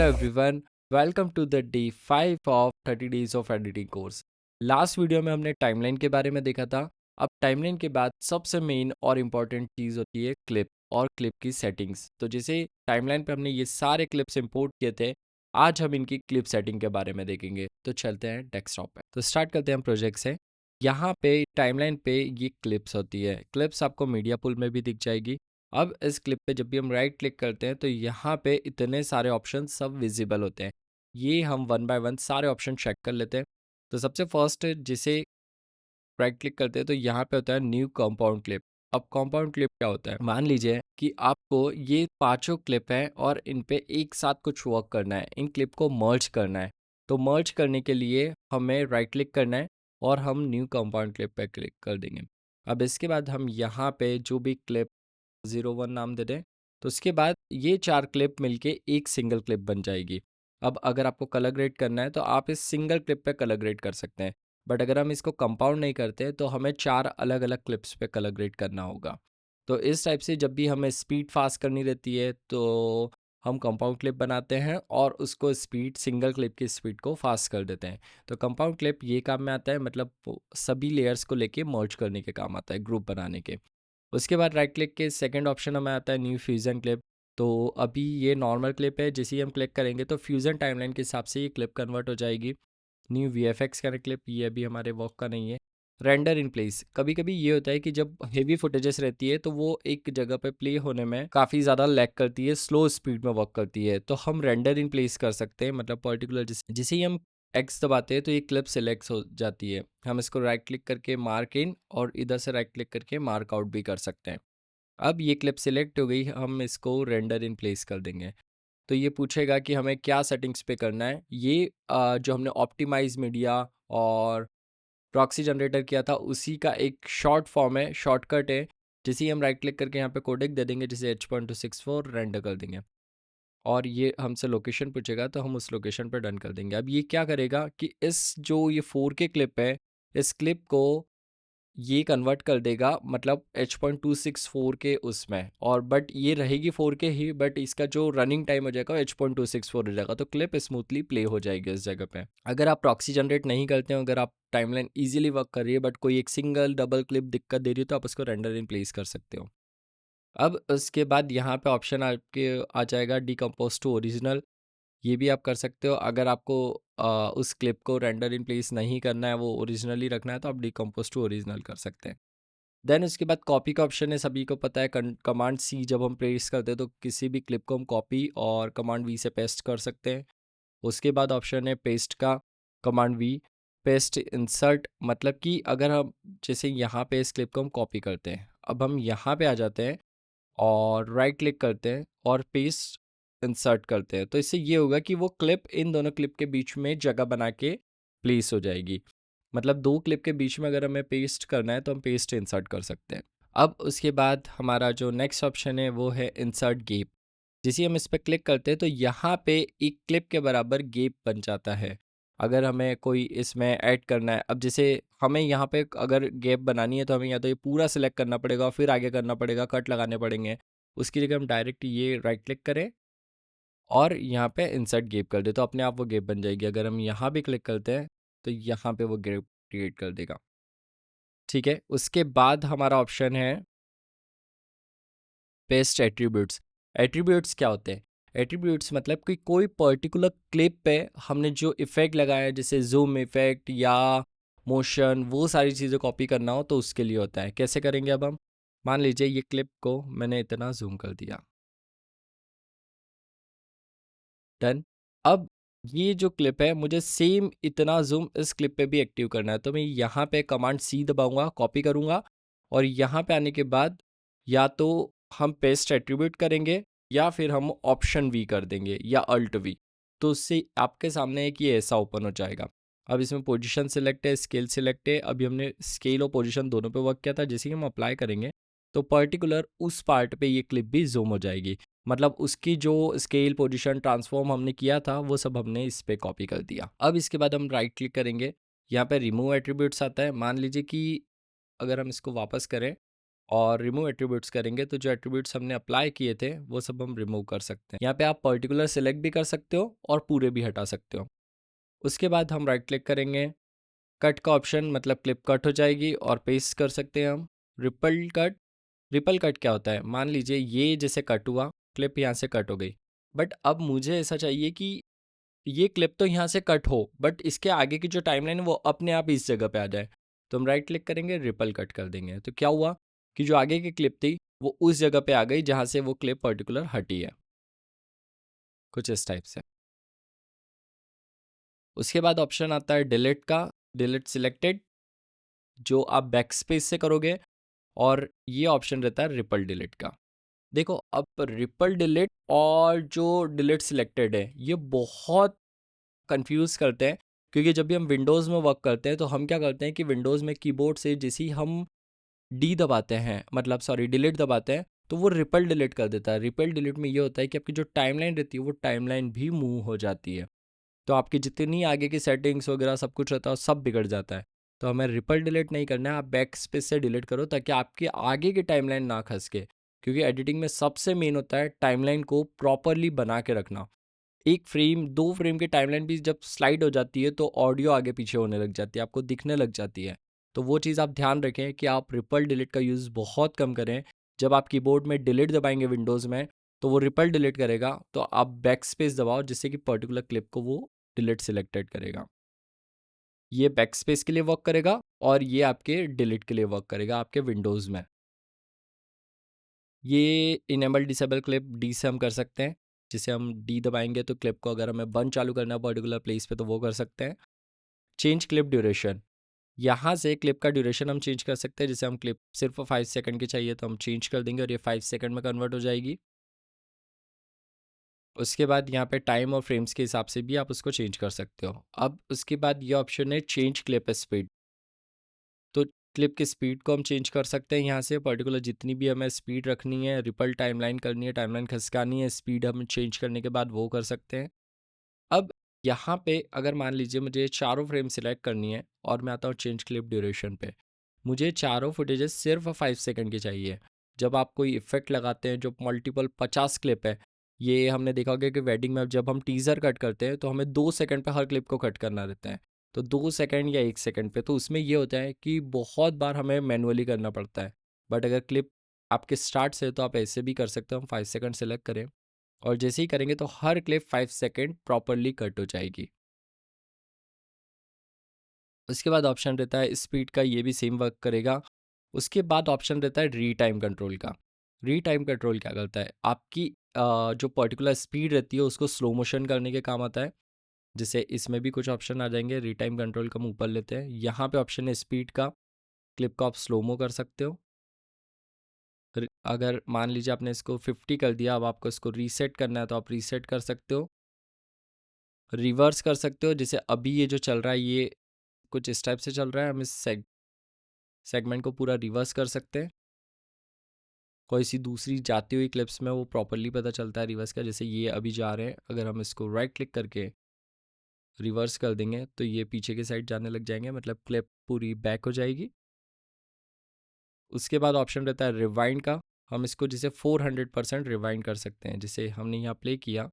Hello everyone, welcome to the day 5 of 30 days of editing course। Last video में हमने timeline के बारे में देखा था। अब टाइमलाइन के बाद सबसे मेन और इम्पॉर्टेंट चीज़ होती है क्लिप और क्लिप की सेटिंग्स। तो जैसे टाइमलाइन पे हमने ये सारे क्लिप्स इंपोर्ट किए थे, आज हम इनकी क्लिप सेटिंग के बारे में देखेंगे। तो चलते हैं डेस्कटॉप पे। तो स्टार्ट करते हैं हम प्रोजेक्ट से। यहाँ पे टाइमलाइन पे ये क्लिप्स होती है। क्लिप्स आपको मीडिया पुल में भी दिख जाएगी। अब इस क्लिप पे जब भी हम राइट क्लिक करते हैं तो यहाँ पे इतने सारे ऑप्शन सब विजिबल होते हैं। ये हम वन बाय वन सारे ऑप्शन चेक कर लेते हैं। तो सबसे फर्स्ट जिसे राइट क्लिक करते हैं तो यहाँ पे होता है न्यू कंपाउंड क्लिप। अब कंपाउंड क्लिप क्या होता है? मान लीजिए कि आपको ये पांचों क्लिप हैं और इन पे एक साथ कुछ वर्क करना है, इन क्लिप को मर्ज करना है। तो मर्ज करने के लिए हमें राइट क्लिक करना है और हम न्यू कंपाउंड क्लिप पे क्लिक कर देंगे। अब इसके बाद हम यहाँ पे जो भी क्लिप 01 नाम दे दें, तो उसके बाद ये 4 क्लिप मिलके एक सिंगल क्लिप बन जाएगी। अब अगर आपको कलर ग्रेड करना है तो आप इस सिंगल क्लिप पे कलर ग्रेड कर सकते हैं। बट अगर हम इसको कंपाउंड नहीं करते तो हमें 4 अलग-अलग क्लिप्स पे कलर ग्रेड करना होगा। तो इस टाइप से जब भी हमें स्पीड फास्ट करनी रहती है तो हम कंपाउंड क्लिप बनाते हैं और उसको स्पीड सिंगल क्लिप की स्पीड को फास्ट कर देते हैं। तो कंपाउंड क्लिप ये काम में आता है, मतलब वो सभी लेयर्स को लेके मर्ज करने के काम आता है, ग्रुप बनाने के। उसके बाद राइट क्लिक के सेकंड ऑप्शन हमें आता है न्यू फ्यूज़न क्लिप। तो अभी ये नॉर्मल क्लिप है, जैसे ही हम क्लिक करेंगे तो फ्यूज़न टाइमलाइन के हिसाब से ये क्लिप कन्वर्ट हो जाएगी। न्यू वीएफएक्स का क्लिप, ये अभी हमारे वर्क का नहीं है। रेंडर इन प्लेस, कभी कभी ये होता है कि जब हेवी फुटेजेस रहती है तो वो एक जगह पे प्ले होने में काफ़ी ज़्यादा लैग करती है, स्लो स्पीड में वर्क करती है। तो हम रेंडर इन प्लेस कर सकते हैं, मतलब पर्टिकुलर जिसे ही हम एक्स दबाते हैं तो ये क्लिप सिलेक्ट हो जाती है। हम इसको राइट क्लिक करके मार्क इन और इधर से राइट क्लिक करके मार्क आउट भी कर सकते हैं। अब ये क्लिप सिलेक्ट हो गई, हम इसको रेंडर इन प्लेस कर देंगे। तो ये पूछेगा कि हमें क्या सेटिंग्स पे करना है। ये जो हमने ऑप्टिमाइज मीडिया और प्रॉक्सी जनरेटर किया था उसी का एक शॉर्ट फॉर्म है, शॉर्टकट है। जैसे ही हम राइट क्लिक करके यहाँ पे कोडेक दे देंगे, जैसे H.264 रेंडर कर देंगे और ये हमसे लोकेशन पूछेगा तो हम उस लोकेशन पर डन कर देंगे। अब ये क्या करेगा कि इस जो ये 4K क्लिप है, इस क्लिप को ये कन्वर्ट कर देगा, मतलब H.264 के उसमें, और बट ये रहेगी 4K ही, बट इसका जो रनिंग टाइम हो जाएगा H.264 हो जाएगा। तो क्लिप स्मूथली प्ले हो जाएगी इस जगह पे। अगर आप प्रॉक्सी जनरेट नहीं करते हो, अगर आप टाइमलाइन इजीली वर्क कर रही है बट कोई एक सिंगल डबल क्लिप दिक्कत दे रही है, तो आप उसको रेंडर इन प्लेस कर सकते हो। अब उसके बाद यहाँ पे ऑप्शन आपके आ जाएगा डिकम्पोज टू ओरिजिनल। ये भी आप कर सकते हो। अगर आपको उस क्लिप को रेंडर इन प्लेस नहीं करना है, वो ओरिजिनली रखना है, तो आप डिकम्पोज टू ओरिजिनल कर सकते हैं। देन उसके बाद कॉपी का ऑप्शन है, सभी को पता है। कमांड सी जब हम प्रेस करते हैं तो किसी भी क्लिप को हम कॉपी और कमांड वी से पेस्ट कर सकते हैं। उसके बाद ऑप्शन है पेस्ट का, कमांड वी। पेस्ट इंसर्ट, मतलब कि अगर हम जैसे यहाँ पे इस क्लिप को हम कॉपी करते हैं, अब हम यहाँ पे आ जाते हैं और राइट क्लिक करते हैं और पेस्ट इंसर्ट करते हैं, तो इससे ये होगा कि वो क्लिप इन दोनों क्लिप के बीच में जगह बना के प्लेस हो जाएगी। मतलब दो क्लिप के बीच में अगर हमें पेस्ट करना है तो हम पेस्ट इंसर्ट कर सकते हैं। अब उसके बाद हमारा जो नेक्स्ट ऑप्शन है वो है इंसर्ट गैप। जैसे हम इस पर क्लिक करते हैं तो यहाँ पे एक क्लिप के बराबर गैप बन जाता है। अगर हमें कोई इसमें ऐड करना है, अब जैसे हमें यहाँ पे अगर गैप बनानी है तो हमें या तो ये पूरा सिलेक्ट करना पड़ेगा और फिर आगे करना पड़ेगा, कट लगाने पड़ेंगे। उसकी जगह हम डायरेक्ट ये राइट क्लिक करें और यहाँ पे इंसर्ट गैप कर दे तो अपने आप वो गैप बन जाएगी। अगर हम यहाँ भी क्लिक करते हैं तो यहाँ पे वो गैप क्रिएट कर देगा। ठीक है, उसके बाद हमारा ऑप्शन है पेस्ट एट्रीब्यूट्स। एट्रीब्यूट्स क्या होते हैं? एट्रीब्यूट्स मतलब कि कोई पर्टिकुलर क्लिप पे हमने जो इफेक्ट लगाया है, जैसे जूम इफेक्ट या मोशन, वो सारी चीज़ें कॉपी करना हो तो उसके लिए होता है। कैसे करेंगे? अब हम मान लीजिए ये क्लिप को मैंने इतना जूम कर दिया, डन। अब ये जो क्लिप है मुझे सेम इतना जूम इस क्लिप पे भी एक्टिव करना है, तो मैं यहाँ पे कमांड सी दबाऊंगा, कॉपी करूंगा और यहाँ पे आने के बाद या तो हम पेस्ट एट्रीब्यूट करेंगे या फिर हम ऑप्शन वी कर देंगे या अल्ट वी। तो उससे आपके सामने एक ये ऐसा ओपन हो जाएगा। अब इसमें पोजीशन सिलेक्ट है, स्केल सिलेक्ट है। अभी हमने स्केल और पोजीशन दोनों पे वर्क किया था, जैसे कि हम अप्लाई करेंगे तो पर्टिकुलर उस पार्ट पे ये क्लिप भी जूम हो जाएगी। मतलब उसकी जो स्केल पोजीशन ट्रांसफॉर्म हमने किया था वो सब हमने इस पे कॉपी कर दिया। अब इसके बाद हम राइट क्लिक करेंगे, यहाँ पे रिमूव एट्रीब्यूट्स आता है। मान लीजिए कि अगर हम इसको वापस करें और रिमूव एट्रीब्यूट्स करेंगे तो जो एट्रीब्यूट्स हमने अप्लाई किए थे वो सब हम रिमूव कर सकते हैं। यहाँ पे आप पर्टिकुलर सेलेक्ट भी कर सकते हो और पूरे भी हटा सकते हो। उसके बाद हम राइट क्लिक करेंगे, कट का ऑप्शन, मतलब क्लिप कट हो जाएगी और पेस्ट कर सकते हैं हम। रिपल कट, रिपल कट क्या होता है, मान लीजिए ये जैसे कट हुआ, क्लिप यहाँ से कट हो गई, बट अब मुझे ऐसा चाहिए कि ये क्लिप तो यहाँ से कट हो बट इसके आगे की जो टाइमलाइन है वो अपने आप इस जगह पे आ जाए। तो हम राइट क्लिक करेंगे, रिपल कट कर देंगे, तो क्या हुआ कि जो आगे की क्लिप थी वो उस जगह पे आ गई जहाँ से वो क्लिप पर्टिकुलर हटी है, कुछ इस टाइप से। उसके बाद ऑप्शन आता है डिलीट का, डिलीट सिलेक्टेड, जो आप बैक स्पेस से करोगे। और ये ऑप्शन रहता है रिपल डिलीट का। देखो अब रिपल डिलीट और जो डिलीट सिलेक्टेड है ये बहुत कंफ्यूज करते हैं, क्योंकि जब भी हम विंडोज़ में वर्क करते हैं तो हम क्या करते हैं कि विंडोज़ में कीबोर्ड से जैसे ही हम डी दबाते हैं, मतलब सॉरी डिलीट दबाते हैं, तो वो रिपल डिलीट कर देता है। रिपल डिलीट में ये होता है कि आपकी जो टाइमलाइन रहती है वो टाइमलाइन भी मूव हो जाती है, तो आपकी जितनी आगे की सेटिंग्स वगैरह सब कुछ रहता है सब बिगड़ जाता है। तो हमें रिपल डिलीट नहीं करना है, आप बैक स्पेस से डिलीट करो ताकि आपके आगे की टाइमलाइन ना खसके, क्योंकि एडिटिंग में सबसे मेन होता है टाइमलाइन को प्रॉपरली बना के रखना। एक फ्रेम, दो फ्रेम की टाइमलाइन भी जब स्लाइड हो जाती है तो ऑडियो आगे पीछे होने लग जाती है, आपको दिखने लग जाती है। तो वो चीज़ आप ध्यान रखें कि आप रिपल डिलीट का यूज़ बहुत कम करें। जब आप कीबोर्ड में डिलीट दबाएंगे विंडोज़ में तो वो रिपल डिलीट करेगा, तो आप बैक स्पेस दबाओ जिससे कि पर्टिकुलर क्लिप को वो डिलीट सिलेक्टेड करेगा। ये बैक स्पेस के लिए वर्क करेगा और ये आपके डिलीट के लिए वर्क करेगा आपके विंडोज़ में। ये इनेबल डिसेबल क्लिप डी से हम कर सकते हैं, जिसे हम डी दबाएंगे तो क्लिप को अगर हमें बंद चालू करना है पर्टिकुलर प्लेस पे तो वो कर सकते हैं। चेंज क्लिप ड्यूरेशन, यहाँ से क्लिप का ड्यूरेशन हम चेंज कर सकते हैं। जैसे हम क्लिप सिर्फ 5 सेकंड की चाहिए तो हम चेंज कर देंगे और ये 5 सेकंड में कन्वर्ट हो जाएगी। उसके बाद यहाँ पे टाइम और फ्रेम्स के हिसाब से भी आप उसको चेंज कर सकते हो। अब उसके बाद ये ऑप्शन है चेंज क्लिप स्पीड, तो क्लिप की स्पीड को हम चेंज कर सकते हैं। यहाँ से पर्टिकुलर जितनी भी हमें स्पीड रखनी है, रिपल टाइमलाइन करनी है, टाइमलाइन खिसकानी है, स्पीड हम चेंज करने के बाद वो कर सकते हैं। अब यहाँ पे अगर मान लीजिए मुझे चारों फ्रेम सिलेक्ट करनी है और मैं आता हूँ चेंज क्लिप ड्यूरेशन पे, मुझे चारों फुटेजेस सिर्फ 5 सेकंड की चाहिए। जब आप कोई इफेक्ट लगाते हैं जो मल्टीपल 50 क्लिप है, ये हमने देखा होगा कि वेडिंग में जब हम टीज़र कट करते हैं तो हमें 2 सेकंड पे हर क्लिप को कट करना रहता है, तो 2 सेकंड या 1 सेकंड पे, तो उसमें ये होता है कि बहुत बार हमें मैनुअली करना पड़ता है। बट अगर क्लिप आपके स्टार्ट से तो आप ऐसे भी कर सकते हो, हम 5 सेकंड सेलेक्ट करें और जैसे ही करेंगे तो हर क्लिप 5 सेकंड प्रॉपरली कट हो जाएगी। उसके बाद ऑप्शन रहता है स्पीड का, ये भी सेम वर्क करेगा। उसके बाद ऑप्शन रहता है री टाइम कंट्रोल का। री टाइम कंट्रोल क्या करता है, आपकी जो पर्टिकुलर स्पीड रहती है उसको स्लो मोशन करने के काम आता है। जैसे इसमें भी कुछ ऑप्शन आ जाएंगे, री टाइम कंट्रोल का हम ऊपर लेते हैं, यहाँ पे ऑप्शन है स्पीड का, क्लिप को आप स्लो मो कर सकते हो। फिर अगर मान लीजिए आपने इसको 50 कर दिया, अब आपको इसको रीसेट करना है तो आप रीसेट कर सकते हो। रिवर्स कर सकते हो, जैसे अभी ये जो चल रहा है ये कुछ इस टाइप से चल रहा है, हम इस सेगमेंट को पूरा रिवर्स कर सकते हैं। कोई सी दूसरी जाती हुई क्लिप्स में वो प्रॉपरली पता चलता है रिवर्स का, जैसे ये अभी जा रहे हैं, अगर हम इसको राइट क्लिक करके रिवर्स कर देंगे तो ये पीछे की साइड जाने लग जाएंगे, मतलब क्लिप पूरी बैक हो जाएगी। उसके बाद ऑप्शन रहता है रिवाइंड का, हम इसको जैसे 400% रिवाइंड कर सकते हैं, जैसे हमने यहाँ प्ले किया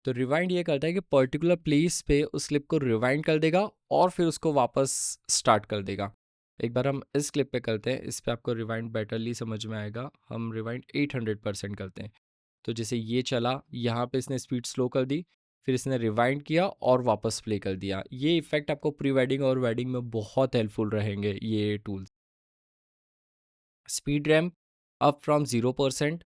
तो रिवाइंड ये करता है कि पर्टिकुलर प्लेस पे उस क्लिप को रिवाइंड कर देगा और फिर उसको वापस स्टार्ट कर देगा। एक बार हम इस क्लिप पे करते हैं, इस पे आपको रिवाइंड बेटरली समझ में आएगा। हम रिवाइंड 800% करते हैं, तो जैसे ये चला, यहाँ पे इसने स्पीड स्लो कर दी, फिर इसने रिवाइंड किया और वापस प्ले कर दिया। ये इफेक्ट आपको प्री वेडिंग और वेडिंग में बहुत हेल्पफुल रहेंगे ये tools. Speed ramp up from 0%।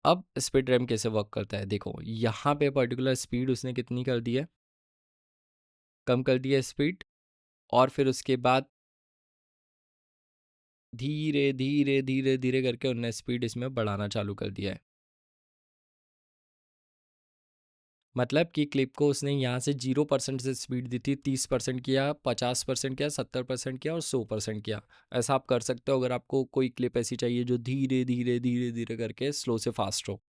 अब स्पीड रैम कैसे वर्क करता है, देखो यहाँ पे पर्टिकुलर स्पीड उसने कितनी कर दी है, कम कर दी है स्पीड, और फिर उसके बाद धीरे धीरे धीरे धीरे करके उन्होंने स्पीड इसमें बढ़ाना चालू कर दिया है। मतलब कि क्लिप को उसने यहाँ से 0% से स्पीड दी थी, 30% किया, 50% किया, 70% किया और 100% किया। ऐसा आप कर सकते हो अगर आपको कोई क्लिप ऐसी चाहिए जो धीरे धीरे धीरे धीरे करके स्लो से फास्ट हो।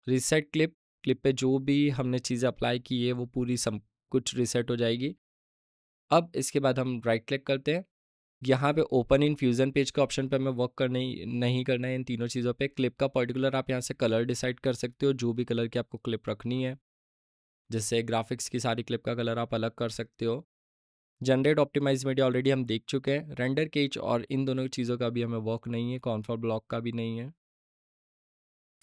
रीसेट क्लिप, क्लिप पे जो भी हमने चीज़ें अप्लाई की है वो पूरी सब कुछ रीसेट हो जाएगी। अब इसके बाद हम राइट क्लिक करते हैं, यहाँ पे ओपन इन फ्यूजन पेज के ऑप्शन पे हमें वर्क करना ही नहीं करना है इन तीनों चीज़ों पे। क्लिप का पर्टिकुलर आप यहाँ से कलर डिसाइड कर सकते हो, जो भी कलर की आपको क्लिप रखनी है। जैसे ग्राफिक्स की सारी क्लिप का कलर आप अलग कर सकते हो। जनरेट ऑप्टिमाइज मीडिया ऑलरेडी हम देख चुके हैं। रेंडर केज और इन दोनों चीज़ों का भी हमें वर्क नहीं है, कॉन्फॉर ब्लॉक का भी नहीं है।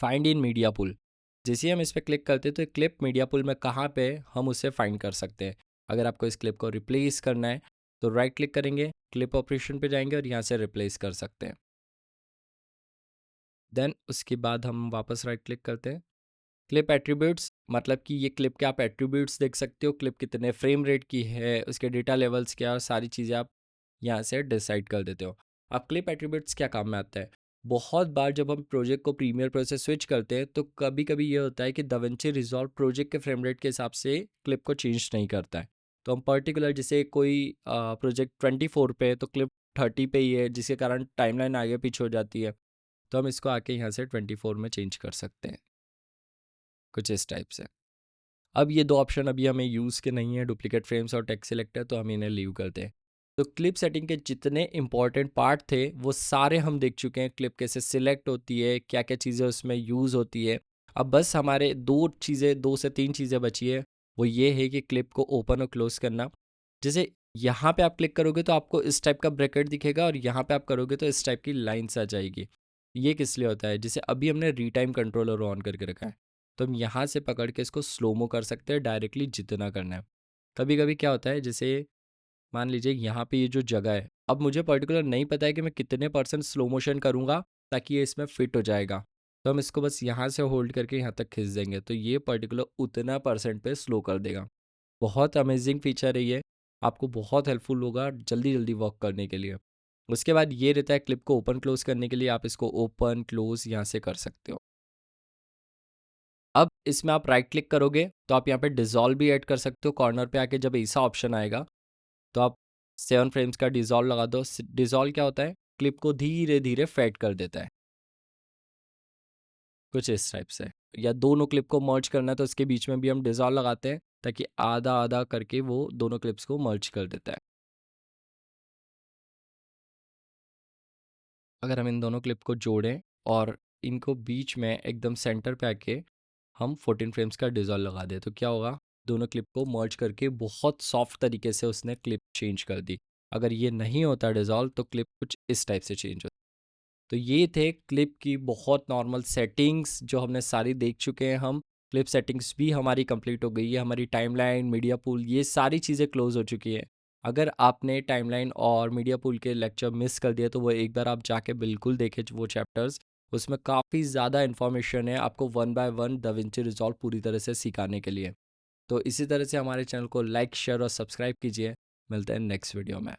फाइंड इन मीडिया पुल, जैसे ही हम इस पर क्लिक करते हैं तो क्लिप मीडिया पुल में कहाँ पे हम उसे फाइंड कर सकते हैं। अगर आपको इस क्लिप को रिप्लेस करना है तो राइट क्लिक करेंगे, क्लिप ऑपरेशन पे जाएंगे और यहाँ से रिप्लेस कर सकते हैं। देन उसके बाद हम वापस राइट क्लिक करते हैं। क्लिप एट्रीब्यूट्स, मतलब कि ये क्लिप के आप एट्रीब्यूट्स देख सकते हो, क्लिप कितने फ्रेम रेट की है, उसके डेटा लेवल्स क्या, और सारी चीज़ें आप यहाँ से डिसाइड कर देते हो। अब क्लिप एट्रीब्यूट्स क्या काम में आता है? बहुत बार जब हम प्रोजेक्ट को प्रीमियर प्रो से स्विच करते हैं तो कभी कभी ये होता है कि दाविंची रिजॉल्व प्रोजेक्ट के फ्रेम रेट के हिसाब से क्लिप को चेंज नहीं करता है। तो हम पर्टिकुलर जैसे कोई प्रोजेक्ट 24 पे है तो क्लिप 30 पे ही है, जिसके कारण टाइमलाइन आगे पीछे हो जाती है। तो हम इसको आके यहाँ से 24 में चेंज कर सकते हैं, कुछ इस टाइप से। अब ये दो ऑप्शन अभी हमें यूज़ के नहीं है, डुप्लीकेट फ्रेम्स और टेक्स्ट सिलेक्टर, तो हम इन्हें लीव करते हैं। तो क्लिप सेटिंग के जितने इंपॉर्टेंट पार्ट थे वो सारे हम देख चुके हैं। क्लिप कैसे सिलेक्ट होती है, क्या क्या चीज़ें उसमें यूज़ होती है। अब बस हमारे दो से तीन चीज़ें बची है। वो ये है कि क्लिप को ओपन और क्लोज करना। जैसे यहाँ पे आप क्लिक करोगे तो आपको इस टाइप का ब्रैकेट दिखेगा और यहाँ पे आप करोगे तो इस टाइप की लाइन्स आ जाएगी। ये किस लिए होता है? जैसे अभी हमने रीटाइम कंट्रोलर ऑन करके रखा है तो हम यहाँ से पकड़ के इसको स्लोमो कर सकते हैं डायरेक्टली जितना करना है। कभी कभी क्या होता है, जैसे मान लीजिए यहाँ पे ये जो जगह है, अब मुझे पर्टिकुलर नहीं पता है कि मैं कितने परसेंट स्लो मोशन करूँगा ताकि ये इसमें फिट हो जाएगा। तो हम इसको बस यहाँ से होल्ड करके यहाँ तक खींच देंगे तो ये पर्टिकुलर उतना परसेंट पे स्लो कर देगा। बहुत अमेजिंग फीचर है ये, आपको बहुत हेल्पफुल होगा जल्दी जल्दी वर्क करने के लिए। उसके बाद ये रहता है क्लिप को ओपन क्लोज करने के लिए, आप इसको ओपन क्लोज यहाँ से कर सकते हो। अब इसमें आप राइट क्लिक करोगे तो आप यहाँ पे डिज़ोल्व भी ऐड कर सकते हो। कॉर्नर पे आके जब ऐसा ऑप्शन आएगा तो आप 7 फ्रेम्स का डिज़ोल्व लगा दो। डिज़ोल्व क्या होता है? क्लिप को धीरे धीरे फेड कर देता है, कुछ इस टाइप से। या दोनों क्लिप को मर्ज करना है तो इसके बीच में भी हम डिज़ोल्व लगाते हैं ताकि आधा आधा करके वो दोनों क्लिप्स को मर्ज कर देता है। अगर हम इन दोनों क्लिप को जोड़ें और इनको बीच में एकदम सेंटर पे आके हम 14 फ्रेम्स का डिज़ोल्व लगा दें तो क्या होगा? दोनों क्लिप को मर्ज करके बहुत सॉफ्ट तरीके से उसने क्लिप चेंज कर दी। अगर ये नहीं होता डिज़ोल्व तो क्लिप कुछ इस टाइप से चेंज होती। तो ये थे क्लिप की बहुत नॉर्मल सेटिंग्स जो हमने सारी देख चुके हैं हम। क्लिप सेटिंग्स भी हमारी कंप्लीट हो गई है, हमारी टाइमलाइन, मीडिया पूल, ये सारी चीज़ें क्लोज हो चुकी है। अगर आपने टाइमलाइन और मीडिया पूल के लेक्चर मिस कर दिए तो वो एक बार आप जाके बिल्कुल देखें वो चैप्टर्स। उसमें काफ़ी ज़्यादा इन्फॉर्मेशन है आपको one by one Da Vinci resolve पूरी तरह से सिखाने के लिए। तो इसी तरह से हमारे चैनल को लाइक, शेयर और सब्सक्राइब कीजिए। मिलते हैं नेक्स्ट वीडियो में।